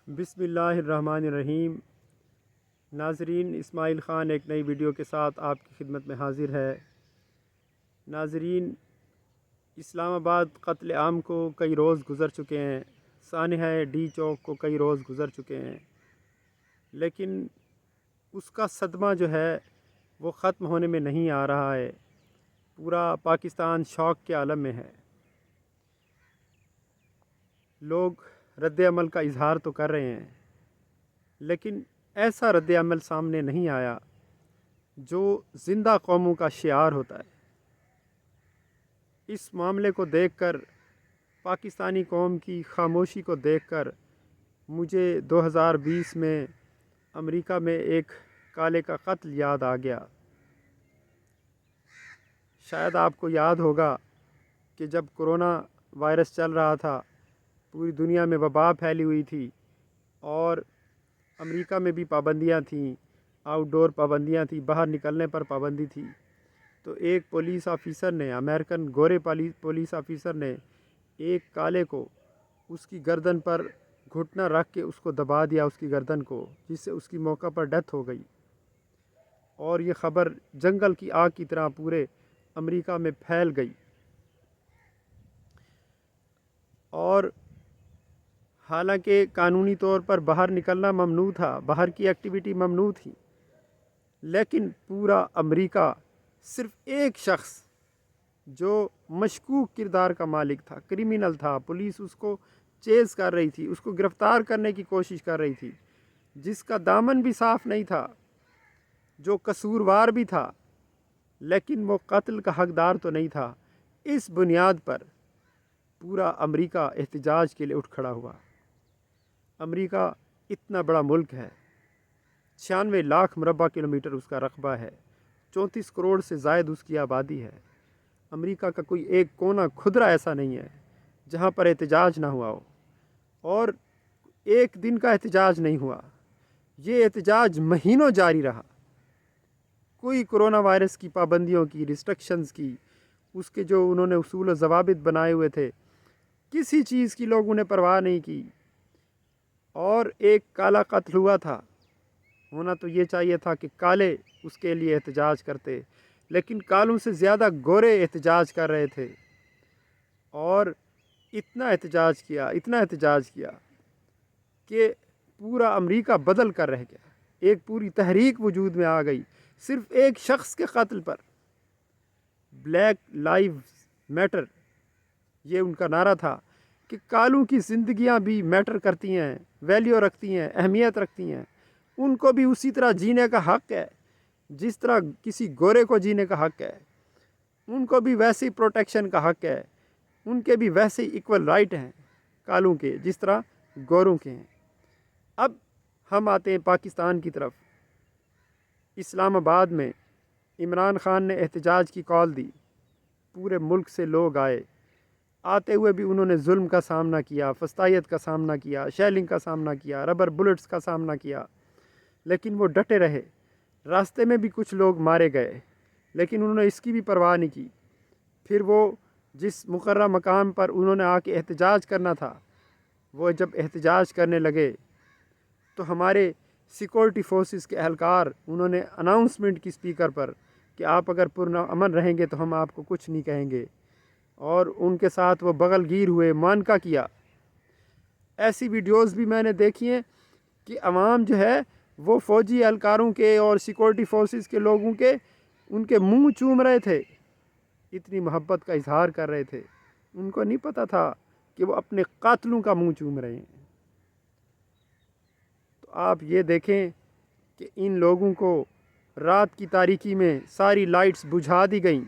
بسم اللہ الرحمن الرحیم۔ ناظرین، اسماعیل خان ایک نئی ویڈیو کے ساتھ آپ کی خدمت میں حاضر ہے۔ ناظرین، اسلام آباد قتل عام کو کئی روز گزر چکے ہیں، سانحہ ڈی چوک کو کئی روز گزر چکے ہیں، لیکن اس کا صدمہ جو ہے وہ ختم ہونے میں نہیں آ رہا ہے۔ پورا پاکستان شوق کے عالم میں ہے۔ لوگ رد عمل کا اظہار تو کر رہے ہیں، لیکن ایسا رد عمل سامنے نہیں آیا جو زندہ قوموں کا شعار ہوتا ہے۔ اس معاملے کو دیکھ کر، پاکستانی قوم کی خاموشی کو دیکھ کر، مجھے 2020 میں امریکہ میں ایک کالے کا قتل یاد آ گیا۔ شاید آپ کو یاد ہوگا کہ جب کرونا وائرس چل رہا تھا، پوری دنیا میں وبا پھیلی ہوئی تھی اور امریکہ میں بھی پابندیاں تھیں، آؤٹ ڈور پابندیاں تھیں، باہر نکلنے پر پابندی تھی۔ تو ایک پولیس آفیسر نے، امریکن گورے پولیس آفیسر نے ایک کالے کو اس کی گردن پر گھٹنا رکھ کے اس کو دبا دیا، اس کی گردن کو، جس سے اس کی موقع پر ڈیتھ ہو گئی۔ اور یہ خبر جنگل کی آگ کی طرح پورے امریکہ میں پھیل گئی۔ اور حالانکہ قانونی طور پر باہر نکلنا ممنوع تھا، باہر کی ایکٹیویٹی ممنوع تھی، لیکن پورا امریکہ صرف ایک شخص جو مشکوک کردار کا مالک تھا، کرمینل تھا، پولیس اس کو چیز کر رہی تھی، اس کو گرفتار کرنے کی کوشش کر رہی تھی، جس کا دامن بھی صاف نہیں تھا، جو قصوروار بھی تھا، لیکن وہ قتل کا حقدار تو نہیں تھا۔ اس بنیاد پر پورا امریکہ احتجاج کے لیے اٹھ کھڑا ہوا۔ امریکہ اتنا بڑا ملک ہے، 96 لاکھ مربع کلومیٹر اس کا رقبہ ہے، 34 کروڑ سے زائد اس کی آبادی ہے۔ امریکہ کا کوئی ایک کونا کھدرا ایسا نہیں ہے جہاں پر احتجاج نہ ہوا ہو، اور ایک دن کا احتجاج نہیں ہوا، یہ احتجاج مہینوں جاری رہا۔ کوئی کرونا وائرس کی پابندیوں کی، ریسٹرکشنز کی، اس کے جو انہوں نے اصول و ضوابط بنائے ہوئے تھے، کسی چیز کی لوگوں نے پرواہ نہیں کی۔ اور ایک کالا قتل ہوا تھا، ہونا تو یہ چاہیے تھا کہ کالے اس کے لیے احتجاج کرتے، لیکن کالوں سے زیادہ گورے احتجاج کر رہے تھے، اور اتنا احتجاج کیا کہ پورا امریکہ بدل کر رہ گیا۔ ایک پوری تحریک وجود میں آ گئی صرف ایک شخص کے قتل پر۔ بلیک لائیوز میٹر، یہ ان کا نعرہ تھا کہ کالوں کی زندگیاں بھی میٹر کرتی ہیں، ویلیو رکھتی ہیں، اہمیت رکھتی ہیں، ان کو بھی اسی طرح جینے کا حق ہے جس طرح کسی گورے کو جینے کا حق ہے، ان کو بھی ویسی پروٹیکشن کا حق ہے، ان کے بھی ویسے ایکول رائٹ ہیں کالوں کے جس طرح گوروں کے ہیں۔ اب ہم آتے ہیں پاکستان کی طرف۔ اسلام آباد میں عمران خان نے احتجاج کی کال دی، پورے ملک سے لوگ آئے، آتے ہوئے بھی انہوں نے ظلم کا سامنا کیا، فسطائیت کا سامنا کیا، شیلنگ کا سامنا کیا، ربر بلٹس کا سامنا کیا، لیکن وہ ڈٹے رہے۔ راستے میں بھی کچھ لوگ مارے گئے، لیکن انہوں نے اس کی بھی پرواہ نہیں کی۔ پھر وہ جس مقررہ مقام پر انہوں نے آ کے احتجاج کرنا تھا، وہ جب احتجاج کرنے لگے تو ہمارے سیکورٹی فورسز کے اہلکار انہوں نے اناؤنسمنٹ کی سپیکر پر کہ آپ اگر پرامن رہیں گے تو ہم آپ کو کچھ نہیں کہیں گے، اور ان کے ساتھ وہ بغل گیر ہوئے، مانکا کیا۔ ایسی ویڈیوز بھی میں نے دیکھی ہیں کہ عوام جو ہے وہ فوجی اہلکاروں کے اور سیکورٹی فورسز کے لوگوں کے ان کے منہ چوم رہے تھے، اتنی محبت کا اظہار کر رہے تھے، ان کو نہیں پتہ تھا کہ وہ اپنے قاتلوں کا منہ چوم رہے ہیں۔ تو آپ یہ دیکھیں کہ ان لوگوں کو رات کی تاریکی میں ساری لائٹس بجھا دی گئیں۔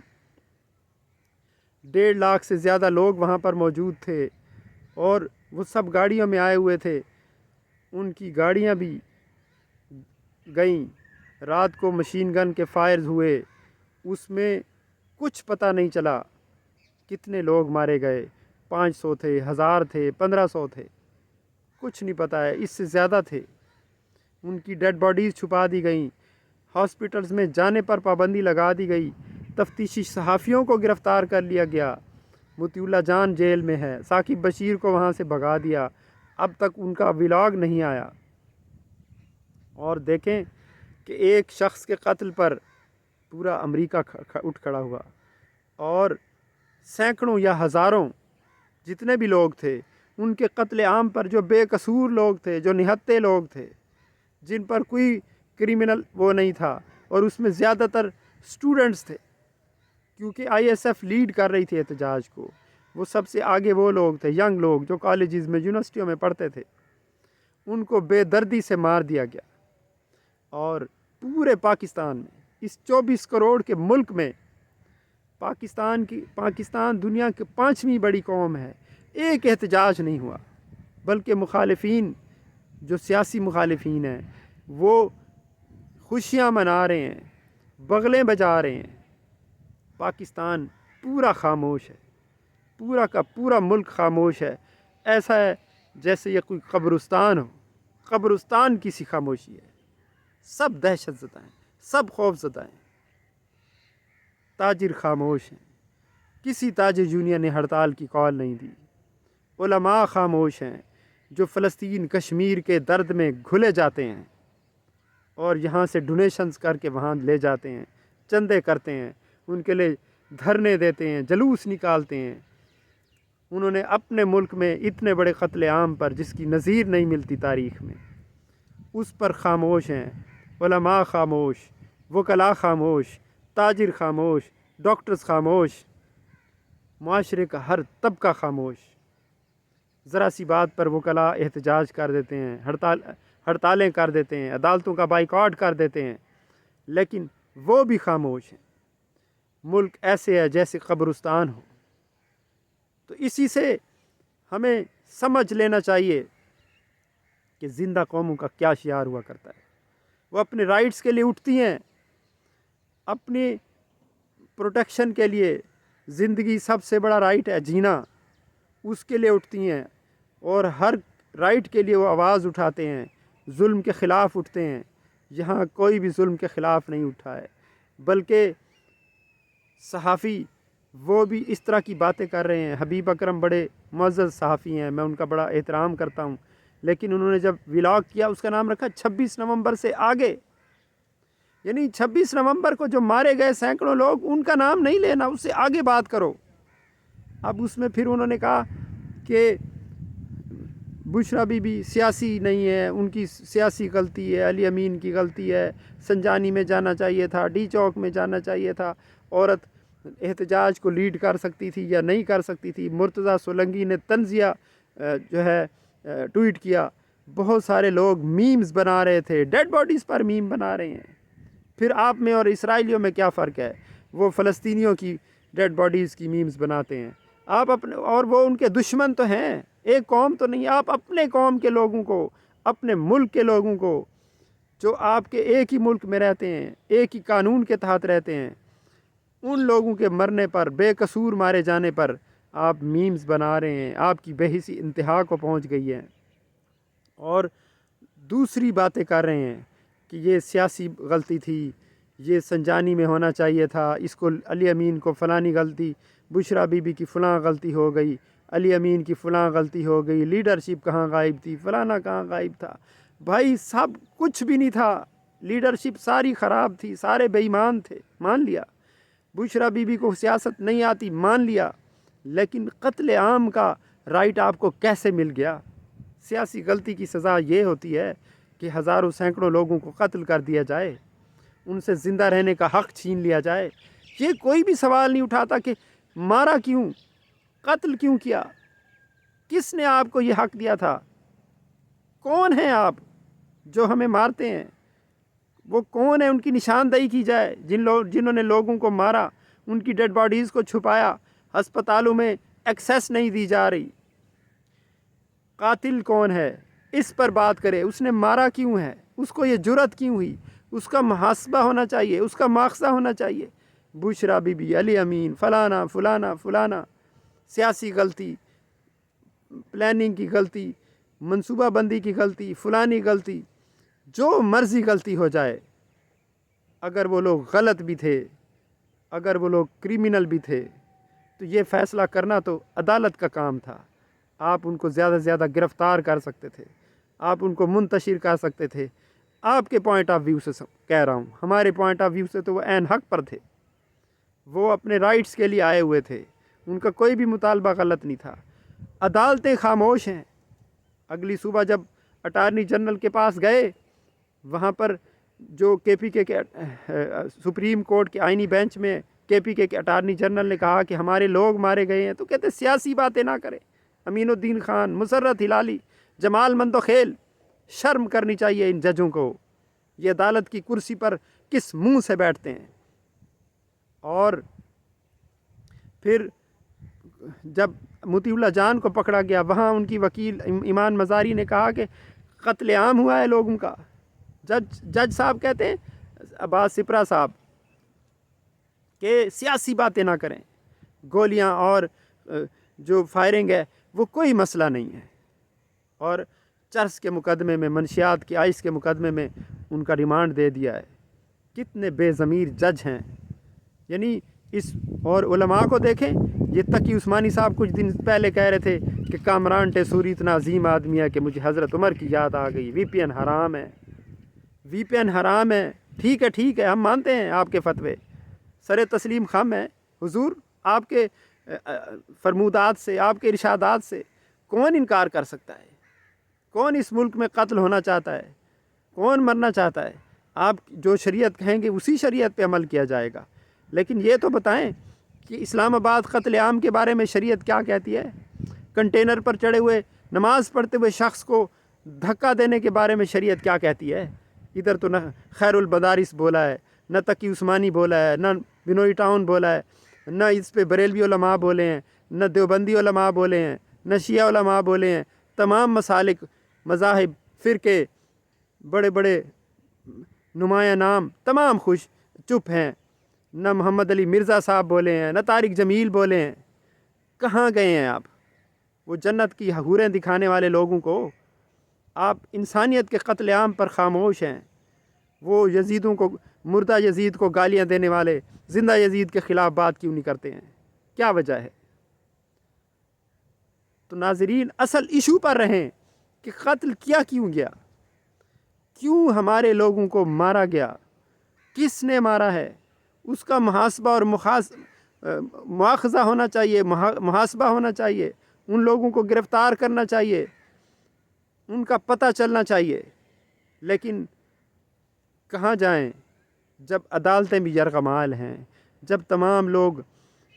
1.5 لاکھ سے زیادہ لوگ وہاں پر موجود تھے، اور وہ سب گاڑیوں میں آئے ہوئے تھے، ان کی گاڑیاں بھی گئیں۔ رات کو مشین گن کے فائرز ہوئے، اس میں کچھ پتہ نہیں چلا کتنے لوگ مارے گئے، 500 تھے، 1000 تھے، 1500 تھے، کچھ نہیں پتہ ہے، اس سے زیادہ تھے۔ ان کی ڈیڈ باڈیز چھپا دی گئیں، ہاسپٹلز میں جانے پر پابندی لگا دی گئی، تفتیشی صحافیوں کو گرفتار کر لیا گیا، مطیع اللہ جان جیل میں ہے، ثاقب بشیر کو وہاں سے بھگا دیا، اب تک ان کا ولاگ نہیں آیا۔ اور دیکھیں کہ ایک شخص کے قتل پر پورا امریکہ اٹھ کھڑا ہوا، اور سینکڑوں یا ہزاروں جتنے بھی لوگ تھے ان کے قتل عام پر، جو بے قصور لوگ تھے، جو نہتے لوگ تھے، جن پر کوئی کرمنل وہ نہیں تھا، اور اس میں زیادہ تر سٹوڈنٹس تھے، کیونکہ آئی ایس ایف لیڈ کر رہی تھی احتجاج کو۔ وہ سب سے آگے وہ لوگ تھے، ینگ لوگ جو کالجز میں، یونیورسٹیوں میں پڑھتے تھے، ان کو بے دردی سے مار دیا گیا۔ اور پورے پاکستان میں، اس 24 کروڑ کے ملک میں، پاکستان دنیا کی 5ویں بڑی قوم ہے، ایک احتجاج نہیں ہوا، بلکہ مخالفین، جو سیاسی مخالفین ہیں، وہ خوشیاں منا رہے ہیں، بغلیں بجا رہے ہیں۔ پاکستان پورا خاموش ہے، پورا کا پورا ملک خاموش ہے۔ ایسا ہے جیسے یہ کوئی قبرستان ہو، قبرستان کی سی خاموشی ہے۔ سب دہشت زدہ ہیں، سب خوف زدہ ہیں، تاجر خاموش ہیں، کسی تاجر یونین نے ہڑتال کی کال نہیں دی، علماء خاموش ہیں جو فلسطین کشمیر کے درد میں گھلے جاتے ہیں اور یہاں سے ڈونیشنز کر کے وہاں لے جاتے ہیں، چندے کرتے ہیں، ان کے لیے دھرنے دیتے ہیں، جلوس نکالتے ہیں۔ انہوں نے اپنے ملک میں اتنے بڑے قتل عام پر، جس کی نظیر نہیں ملتی تاریخ میں، اس پر خاموش ہیں۔ علماء خاموش، وکلاء خاموش، تاجر خاموش، ڈاکٹرز خاموش، معاشرے کا ہر طبقہ خاموش۔ ذرا سی بات پر وکلاء احتجاج کر دیتے ہیں، ہڑتالیں کر دیتے ہیں، عدالتوں کا بائیکاٹ کر دیتے ہیں، لیکن وہ بھی خاموش ہیں۔ ملک ایسے ہے جیسے قبرستان ہو۔ تو اسی سے ہمیں سمجھ لینا چاہیے کہ زندہ قوموں کا کیا شعار ہوا کرتا ہے۔ وہ اپنے رائٹس کے لیے اٹھتی ہیں، اپنی پروٹیکشن کے لیے، زندگی سب سے بڑا رائٹ ہے جینا، اس کے لیے اٹھتی ہیں، اور ہر رائٹ کے لیے وہ آواز اٹھاتے ہیں، ظلم کے خلاف اٹھتے ہیں۔ یہاں کوئی بھی ظلم کے خلاف نہیں اٹھا ہے، بلکہ صحافی وہ بھی اس طرح کی باتیں کر رہے ہیں۔ حبیب اکرم بڑے معزز صحافی ہیں، میں ان کا بڑا احترام کرتا ہوں، لیکن انہوں نے جب ولاگ کیا، اس کا نام رکھا 26 نومبر سے آگے، یعنی 26 نومبر کو جو مارے گئے سینکڑوں لوگ، ان کا نام نہیں لینا، اس سے آگے بات کرو۔ اب اس میں پھر انہوں نے کہا کہ بشرا بی بی سیاسی نہیں ہے، ان کی سیاسی غلطی ہے، علی امین کی غلطی ہے، سنجانی میں جانا چاہیے تھا، ڈی چوک میں جانا چاہیے تھا، عورت احتجاج کو لیڈ کر سکتی تھی یا نہیں کر سکتی تھی۔ مرتضیٰ سولنگی نے طنزیہ جو ہے ٹویٹ کیا، بہت سارے لوگ میمز بنا رہے تھے، ڈیڈ باڈیز پر میم بنا رہے ہیں۔ پھر آپ میں اور اسرائیلیوں میں کیا فرق ہے؟ وہ فلسطینیوں کی ڈیڈ باڈیز کی میمز بناتے ہیں، آپ اپنے، اور وہ ان کے دشمن تو ہیں، ایک قوم تو نہیں۔ آپ اپنے قوم کے لوگوں کو، اپنے ملک کے لوگوں کو، جو آپ کے ایک ہی ملک میں رہتے ہیں، ایک ہی قانون کے تحت رہتے ہیں، ان لوگوں کے مرنے پر، بے قصور مارے جانے پر آپ میمز بنا رہے ہیں۔ آپ کی بے حسی انتہا کو پہنچ گئی ہے، اور دوسری باتیں کر رہے ہیں کہ یہ سیاسی غلطی تھی، یہ سنجانی میں ہونا چاہیے تھا، اس کو علی امین کو فلانی غلطی، بشرا بی بی کی فلاں غلطی ہو گئی، علی امین کی فلاں غلطی ہو گئی، لیڈرشپ کہاں غائب تھی، فلانا کہاں غائب تھا۔ بھائی سب کچھ بھی نہیں تھا، لیڈرشپ ساری خراب تھی، سارے بے ایمان تھے، مان لیا۔ بشرا بی بی کو سیاست نہیں آتی، مان لیا، لیکن قتل عام کا رائٹ آپ کو کیسے مل گیا؟ سیاسی غلطی کی سزا یہ ہوتی ہے کہ ہزاروں سینکڑوں لوگوں کو قتل کر دیا جائے، ان سے زندہ رہنے کا حق چھین لیا جائے۔ یہ کوئی بھی سوال نہیں اٹھاتا کہ مارا کیوں، قتل کیوں کیا، کس نے آپ کو یہ حق دیا تھا، کون ہیں آپ جو ہمیں مارتے ہیں، وہ کون ہے، ان کی نشاندہی کی جائے۔ جنہوں نے لوگوں کو مارا، ان کی ڈیڈ باڈیز کو چھپایا، ہسپتالوں میں ایکسیس نہیں دی جا رہی۔ قاتل کون ہے، اس پر بات کرے، اس نے مارا کیوں ہے، اس کو یہ جرأت کیوں ہوئی، اس کا محاسبہ ہونا چاہیے، اس کا مواخذہ ہونا چاہیے۔ بشرا بی بی، علی امین، فلانا فلانا فلانا، سیاسی غلطی، پلاننگ کی غلطی، منصوبہ بندی کی غلطی، فلانی غلطی، جو مرضی غلطی ہو جائے، اگر وہ لوگ غلط بھی تھے، اگر وہ لوگ کریمنل بھی تھے، تو یہ فیصلہ کرنا تو عدالت کا کام تھا۔ آپ ان کو زیادہ سے زیادہ گرفتار کر سکتے تھے، آپ ان کو منتشر کر سکتے تھے۔ آپ کے پوائنٹ آف ویو سے کہہ رہا ہوں، ہمارے پوائنٹ آف ویو سے تو وہ عین حق پر تھے، وہ اپنے رائٹس کے لیے آئے ہوئے تھے، ان کا کوئی بھی مطالبہ غلط نہیں تھا۔ عدالتیں خاموش ہیں۔ اگلی صبح جب اٹارنی جنرل کے پاس گئے، وہاں پر جو کے پی کے سپریم کورٹ کے آئینی بینچ میں کے پی کے اٹارنی جنرل نے کہا کہ ہمارے لوگ مارے گئے ہیں، تو کہتے سیاسی باتیں نہ کریں۔ امین الدین خان، مسرت ہلالی، جمال مندوخیل، شرم کرنی چاہیے ان ججوں کو، یہ عدالت کی کرسی پر کس منہ سے بیٹھتے ہیں۔ اور پھر جب مطیع اللہ جان کو پکڑا گیا، وہاں ان کی وکیل ایمان مزاری نے کہا کہ قتل عام ہوا ہے لوگوں کا۔ جج صاحب کہتے ہیں، عباس سپرا صاحب، کہ سیاسی باتیں نہ کریں، گولیاں اور جو فائرنگ ہے وہ کوئی مسئلہ نہیں ہے۔ اور چرس کے مقدمے میں، منشیات کے آئس کے مقدمے میں ان کا ریمانڈ دے دیا ہے۔ کتنے بے ضمیر جج ہیں، یعنی اس اور علماء کو دیکھیں، یہ تقی عثمانی صاحب کچھ دن پہلے کہہ رہے تھے کہ کامران ٹیسوری اتنا عظیم آدمی ہے کہ مجھے حضرت عمر کی یاد آ گئی، وی پی این حرام ہے، وی پی این حرام ہے۔ ٹھیک ہے، ہم مانتے ہیں آپ کے فتوے، سر تسلیم خم ہے حضور، آپ کے فرمودات سے، آپ کے ارشادات سے کون انکار کر سکتا ہے؟ کون اس ملک میں قتل ہونا چاہتا ہے؟ کون مرنا چاہتا ہے؟ آپ جو شریعت کہیں گے اسی شریعت پہ عمل کیا جائے گا۔ لیکن یہ تو بتائیں کہ اسلام آباد قتل عام کے بارے میں شریعت کیا کہتی ہے؟ کنٹینر پر چڑھے ہوئے نماز پڑھتے ہوئے شخص کو دھکا دینے کے بارے میں شریعت کیا کہتی ہے؟ ادھر تو نہ خیر المدارس بولا ہے، نہ تقی عثمانی بولا ہے، نہ بنوئی ٹاؤن بولا ہے، نہ اس پہ بریلوی علماء بولے ہیں، نہ دیوبندی علماء بولے ہیں، نہ شیعہ علماء بولے ہیں۔ تمام مسالک، مذاہب، فرقے، بڑے بڑے نمایاں نام تمام خوش چپ ہیں۔ نہ محمد علی مرزا صاحب بولے ہیں، نہ طارق جمیل بولے ہیں۔ کہاں گئے ہیں آپ؟ وہ جنت کی حوریں دکھانے والے لوگوں کو آپ انسانیت کے قتل عام پر خاموش ہیں۔ وہ یزیدوں کو، مردہ یزید کو گالیاں دینے والے زندہ یزید کے خلاف بات کیوں نہیں کرتے ہیں؟ کیا وجہ ہے؟ تو ناظرین، اصل ایشو پر رہیں کہ قتل کیا کیوں گیا، کیوں ہمارے لوگوں کو مارا گیا، کس نے مارا ہے، اس کا محاسبہ اور مواخذہ ہونا چاہیے، محاسبہ ہونا چاہیے، ان لوگوں کو گرفتار کرنا چاہیے، ان کا پتہ چلنا چاہیے۔ لیکن کہاں جائیں جب عدالتیں بھی یرغمال ہیں، جب تمام لوگ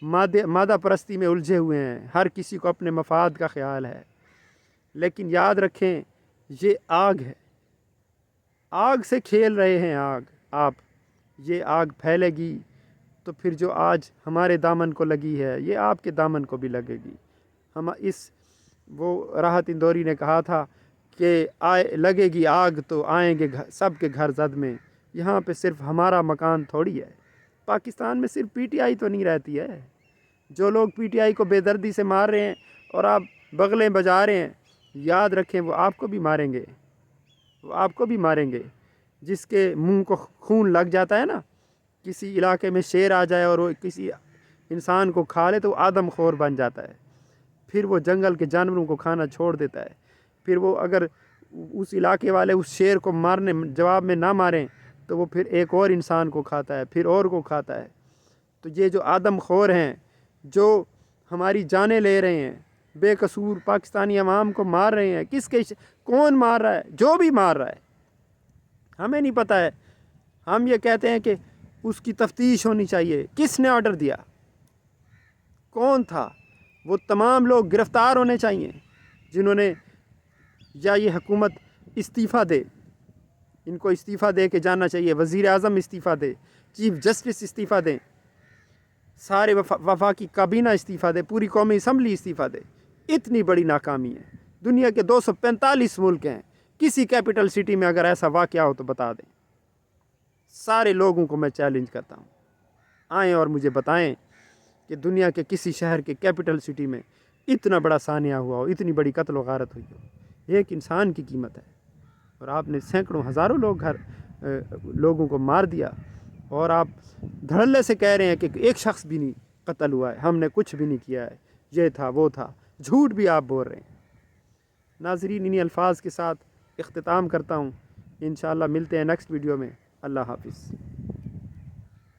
مادہ پرستی میں الجھے ہوئے ہیں، ہر کسی کو اپنے مفاد کا خیال ہے۔ لیکن یاد رکھیں، یہ آگ ہے، آگ سے کھیل رہے ہیں آپ، یہ آگ پھیلے گی تو پھر جو آج ہمارے دامن کو لگی ہے یہ آپ کے دامن کو بھی لگے گی۔ وہ راحت اندوری نے کہا تھا کہ لگے گی آگ تو آئیں گے سب کے گھر زد میں۔ یہاں پہ صرف ہمارا مکان تھوڑی ہے، پاکستان میں صرف پی ٹی آئی تو نہیں رہتی ہے۔ جو لوگ پی ٹی آئی کو بے دردی سے مار رہے ہیں اور آپ بغلیں بجا رہے ہیں، یاد رکھیں وہ آپ کو بھی ماریں گے، وہ آپ کو بھی ماریں گے۔ جس کے منہ کو خون لگ جاتا ہے نا، کسی علاقے میں شیر آ جائے اور وہ کسی انسان کو کھا لے تو وہ آدم خور بن جاتا ہے، پھر وہ جنگل کے جانوروں کو کھانا چھوڑ دیتا ہے۔ پھر وہ اگر اس علاقے والے اس شیر کو مارنے جواب میں نہ ماریں تو وہ پھر ایک اور انسان کو کھاتا ہے، پھر اور کو کھاتا ہے۔ تو یہ جو آدم خور ہیں، جو ہماری جانیں لے رہے ہیں، بے قصور پاکستانی عوام کو مار رہے ہیں، کون مار رہا ہے؟ جو بھی مار رہا ہے ہمیں نہیں پتہ ہے۔ ہم یہ کہتے ہیں کہ اس کی تفتیش ہونی چاہیے۔ کس نے آرڈر دیا؟ کون تھا؟ وہ تمام لوگ گرفتار ہونے چاہیے جنہوں نے، یا یہ حکومت استعفیٰ دے، ان کو استعفیٰ دے کے جانا چاہیے، وزیر اعظم استعفیٰ دے، چیف جسٹس استعفیٰ دیں، سارے وفاقی کابینہ استعفیٰ دے، پوری قومی اسمبلی استعفیٰ دے۔ اتنی بڑی ناکامی ہے۔ دنیا کے 245 ملک ہیں، کسی کیپٹل سٹی میں اگر ایسا واقعہ ہو تو بتا دیں۔ سارے لوگوں کو میں چیلنج کرتا ہوں، آئیں اور مجھے بتائیں کہ دنیا کے کسی شہر کے کیپٹل سٹی میں اتنا بڑا سانحہ ہوا ہو، اتنی بڑی قتل و غارت ہوئی ہو۔ ایک انسان کی قیمت ہے، اور آپ نے سینکڑوں ہزاروں لوگوں کو مار دیا، اور آپ دھڑلے سے کہہ رہے ہیں کہ ایک شخص بھی نہیں قتل ہوا ہے، ہم نے کچھ بھی نہیں کیا ہے، یہ تھا وہ تھا۔ جھوٹ بھی آپ بول رہے ہیں۔ ناظرین انہی الفاظ کے ساتھ اختتام کرتا ہوں، انشاءاللہ ملتے ہیں نیکسٹ ویڈیو میں۔ اللہ حافظ۔